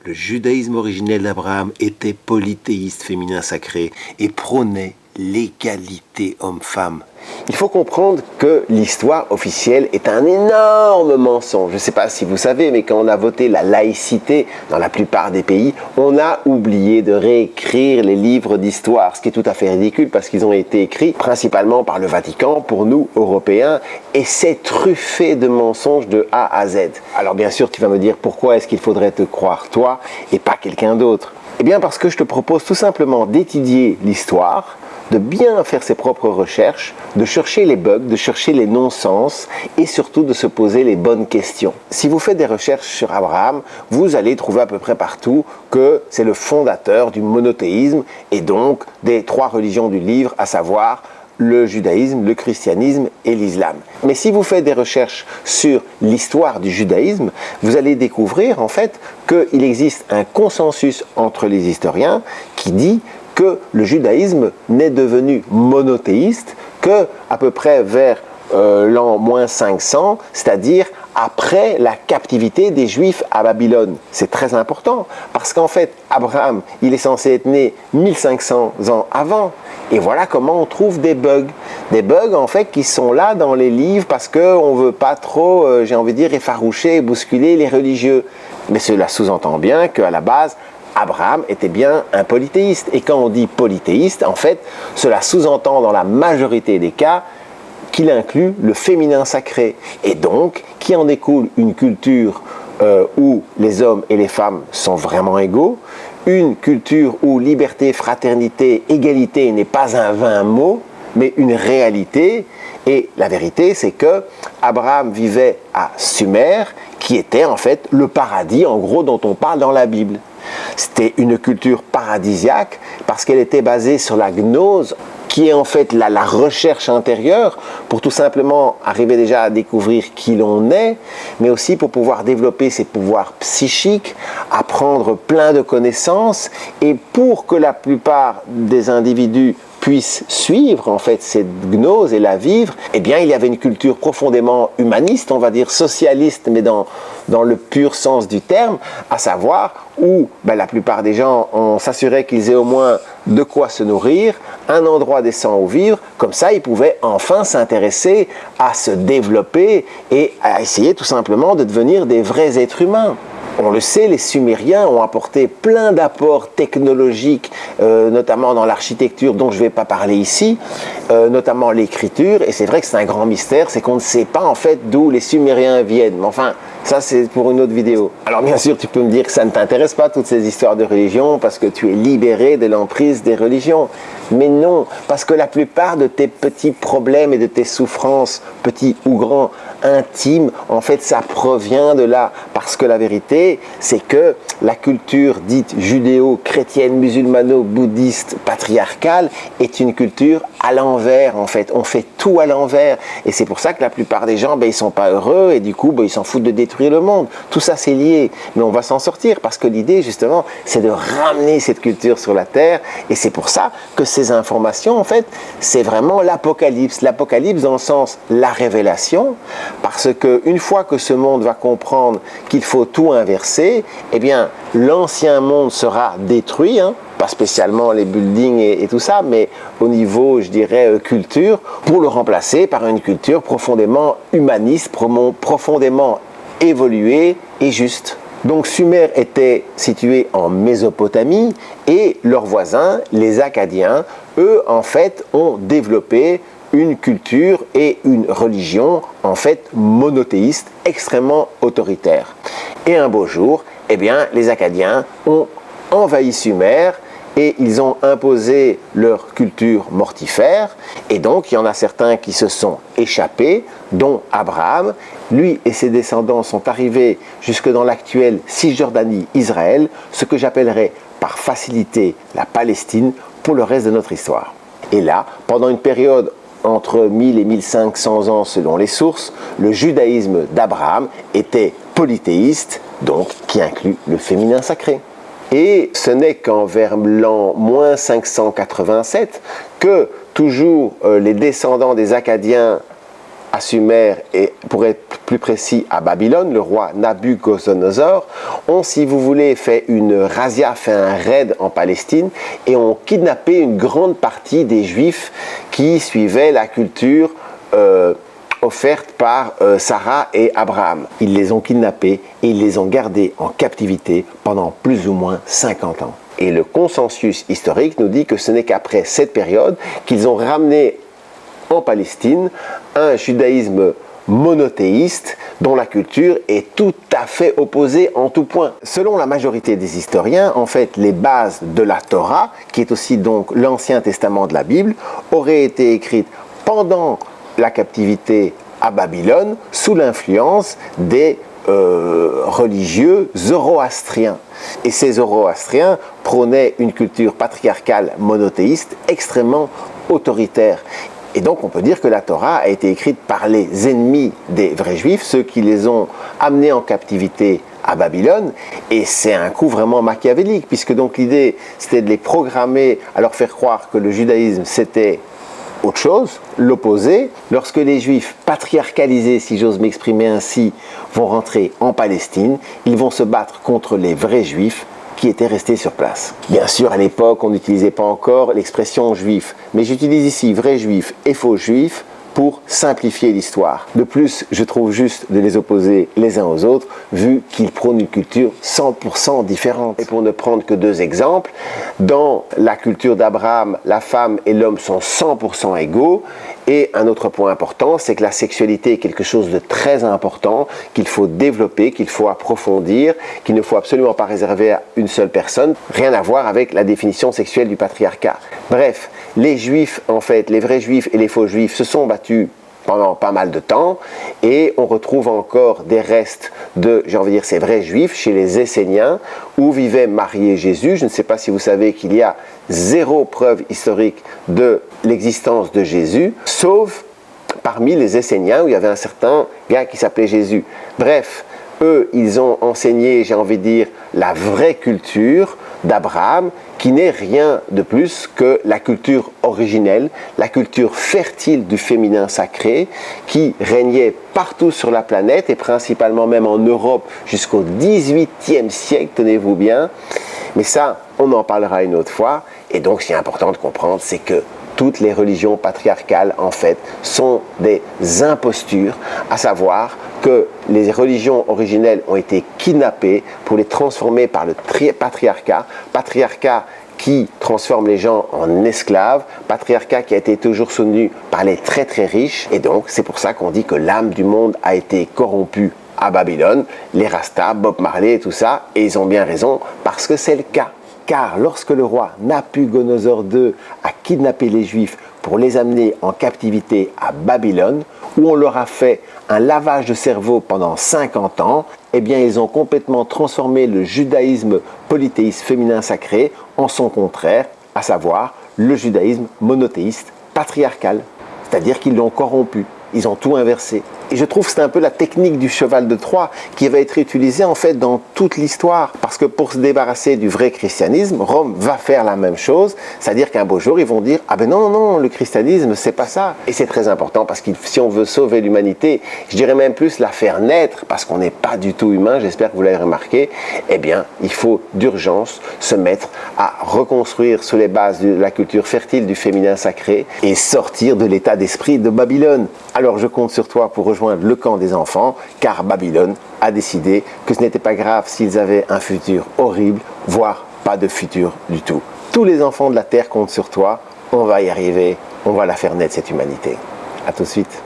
Le judaïsme originel d'Abraham était polythéiste féminin sacré et prônait l'égalité homme-femme. Il faut comprendre que l'histoire officielle est un énorme mensonge. Je ne sais pas si vous savez, mais quand on a voté la laïcité dans la plupart des pays, on a oublié de réécrire les livres d'histoire, ce qui est tout à fait ridicule parce qu'ils ont été écrits principalement par le Vatican pour nous, Européens, et c'est truffé de mensonges de A à Z. Alors bien sûr, tu vas me dire pourquoi est-ce qu'il faudrait te croire toi et pas quelqu'un d'autre? Eh bien parce que je te propose tout simplement d'étudier l'histoire, de bien faire ses propres recherches, de chercher les bugs, de chercher les non-sens et surtout de se poser les bonnes questions. Si vous faites des recherches sur Abraham, vous allez trouver à peu près partout que c'est le fondateur du monothéisme et donc des trois religions du livre, à savoir le judaïsme, le christianisme et l'islam. Mais si vous faites des recherches sur l'histoire du judaïsme, vous allez découvrir en fait qu'il existe un consensus entre les historiens qui dit que le judaïsme n'est devenu monothéiste que à peu près vers l'an moins 500, c'est-à-dire après la captivité des Juifs à Babylone. C'est très important, parce qu'en fait, Abraham, il est censé être né 1500 ans avant, et voilà comment on trouve des bugs. Des bugs, en fait, qui sont là dans les livres, parce qu'on ne veut pas trop, j'ai envie de dire, effaroucher et bousculer les religieux. Mais cela sous-entend bien qu'à la base, Abraham était bien un polythéiste. Et quand on dit polythéiste, en fait, cela sous-entend dans la majorité des cas qu'il inclut le féminin sacré. Et donc, qui en découle une culture où les hommes et les femmes sont vraiment égaux, une culture où liberté, fraternité, égalité n'est pas un vain mot, mais une réalité. Et la vérité, c'est que Abraham vivait à Sumer, qui était en fait le paradis, en gros, dont on parle dans la Bible. C'était une culture paradisiaque parce qu'elle était basée sur la gnose, qui est en fait la recherche intérieure pour tout simplement arriver déjà à découvrir qui l'on est, mais aussi pour pouvoir développer ses pouvoirs psychiques, apprendre plein de connaissances, et pour que la plupart des individus puissent suivre en fait cette gnose et la vivre, eh bien il y avait une culture profondément humaniste, on va dire socialiste, mais dans le pur sens du terme, à savoir où la plupart des gens, on s'assurait qu'ils aient au moins de quoi se nourrir, un endroit décent où vivre, comme ça ils pouvaient enfin s'intéresser à se développer et à essayer tout simplement de devenir des vrais êtres humains. On le sait, les Sumériens ont apporté plein d'apports technologiques, notamment dans l'architecture dont je ne vais pas parler ici, notamment l'écriture, et c'est vrai que c'est un grand mystère, c'est qu'on ne sait pas en fait d'où les Sumériens viennent, mais enfin, ça c'est pour une autre vidéo. Alors bien sûr, tu peux me dire que ça ne t'intéresse pas, toutes ces histoires de religion, parce que tu es libéré de l'emprise des religions. Mais non, parce que la plupart de tes petits problèmes et de tes souffrances, petits ou grands, intimes, en fait, ça provient de là. Parce que la vérité, c'est que la culture dite judéo-chrétienne, musulmano-bouddhiste, patriarcale, est une culture à l'envers, en fait. On fait tout à l'envers. Et c'est pour ça que la plupart des gens, ils sont pas heureux et du coup, ils s'en foutent de détruire le monde. Tout ça, c'est lié. Mais on va s'en sortir parce que l'idée, justement, c'est de ramener cette culture sur la terre. Et c'est pour ça que ces informations, en fait, c'est vraiment l'apocalypse. L'apocalypse dans le sens la révélation, parce qu'une fois que ce monde va comprendre qu'il faut tout inverser, eh bien, l'ancien monde sera détruit, pas spécialement les buildings et tout ça, mais au niveau, je dirais, culture, pour le remplacer par une culture profondément humaniste, profondément évoluée et juste. Donc Sumer était situé en Mésopotamie et leurs voisins, les Akkadiens, eux, en fait, ont développé une culture et une religion, en fait, monothéiste, extrêmement autoritaire. Et un beau jour, eh bien, les Akkadiens ont envahi Sumer et ils ont imposé leur culture mortifère, et donc il y en a certains qui se sont échappés, dont Abraham. Lui et ses descendants sont arrivés jusque dans l'actuelle Cisjordanie, Israël, ce que j'appellerais par facilité la Palestine pour le reste de notre histoire. Et là, pendant une période entre 1000 et 1500 ans selon les sources, le judaïsme d'Abraham était polythéiste, donc qui inclut le féminin sacré. Et ce n'est qu'en vers l'an moins 587 que toujours les descendants des Akkadiens à Sumer et pour être plus précis à Babylone, le roi Nabuchodonosor, ont, si vous voulez, fait une razzia, fait un raid en Palestine et ont kidnappé une grande partie des Juifs qui suivaient la culture offerte par Sarah et Abraham. Ils les ont kidnappés et ils les ont gardés en captivité pendant plus ou moins 50 ans. Et le consensus historique nous dit que ce n'est qu'après cette période qu'ils ont ramené en Palestine un judaïsme monothéiste dont la culture est tout à fait opposée en tout point. Selon la majorité des historiens, en fait, les bases de la Torah, qui est aussi donc l'Ancien Testament de la Bible, auraient été écrites pendant la captivité à Babylone sous l'influence des religieux zoroastriens. Et ces zoroastriens prônaient une culture patriarcale monothéiste extrêmement autoritaire. Et donc on peut dire que la Torah a été écrite par les ennemis des vrais juifs, ceux qui les ont amenés en captivité à Babylone, et c'est un coup vraiment machiavélique, puisque donc l'idée c'était de les programmer à leur faire croire que le judaïsme c'était autre chose, l'opposé. Lorsque les juifs patriarcalisés, si j'ose m'exprimer ainsi, vont rentrer en Palestine, ils vont se battre contre les vrais juifs qui étaient restés sur place. Bien sûr, à l'époque, on n'utilisait pas encore l'expression juif, mais j'utilise ici vrais juifs et faux juifs pour simplifier l'histoire. De plus, je trouve juste de les opposer les uns aux autres, vu qu'ils prônent une culture 100% différente. Et pour ne prendre que deux exemples, dans la culture d'Abraham, la femme et l'homme sont 100% égaux, et un autre point important, c'est que la sexualité est quelque chose de très important, qu'il faut développer, qu'il faut approfondir, qu'il ne faut absolument pas réserver à une seule personne, rien à voir avec la définition sexuelle du patriarcat. Bref, les juifs, en fait, les vrais juifs et les faux juifs se sont battus pendant pas mal de temps, et on retrouve encore des restes de, j'ai envie de dire, ces vrais juifs chez les Esséniens, où vivait Marie et Jésus. Je ne sais pas si vous savez qu'il y a zéro preuve historique de l'existence de Jésus, sauf parmi les Esséniens, où il y avait un certain gars qui s'appelait Jésus. Bref, eux, ils ont enseigné, j'ai envie de dire, la vraie culture d'Abraham, qui n'est rien de plus que la culture originelle, la culture fertile du féminin sacré, qui régnait partout sur la planète, et principalement même en Europe jusqu'au XVIIIe siècle, tenez-vous bien. Mais ça, on en parlera une autre fois. Et donc, ce qui est important de comprendre, c'est que toutes les religions patriarcales, en fait, sont des impostures, à savoir que les religions originelles ont été kidnappées pour les transformer par le patriarcat qui transforme les gens en esclaves, patriarcat qui a été toujours soutenu par les très très riches, et donc c'est pour ça qu'on dit que l'âme du monde a été corrompue à Babylone, les Rastas, Bob Marley et tout ça, et ils ont bien raison, parce que c'est le cas. Car lorsque le roi Nabuchodonosor II a kidnappé les Juifs pour les amener en captivité à Babylone, où on leur a fait un lavage de cerveau pendant 50 ans, eh bien ils ont complètement transformé le judaïsme polythéiste féminin sacré en son contraire, à savoir le judaïsme monothéiste patriarcal. C'est-à-dire qu'ils l'ont corrompu, ils ont tout inversé. Et je trouve que c'est un peu la technique du cheval de Troie qui va être utilisée en fait dans toute l'histoire. Parce que pour se débarrasser du vrai christianisme, Rome va faire la même chose. C'est-à-dire qu'un beau jour, ils vont dire « Ah ben non, non, non, le christianisme, c'est pas ça ». Et c'est très important parce que si on veut sauver l'humanité, je dirais même plus la faire naître, parce qu'on n'est pas du tout humain, j'espère que vous l'avez remarqué, eh bien, il faut d'urgence se mettre à reconstruire sur les bases de la culture fertile du féminin sacré et sortir de l'état d'esprit de Babylone. Alors je compte sur toi pour rejoindre le camp des enfants, car Babylone a décidé que ce n'était pas grave s'ils avaient un futur horrible, voire pas de futur du tout. Tous les enfants de la terre comptent sur toi, on va y arriver, on va la faire naître cette humanité. À tout de suite.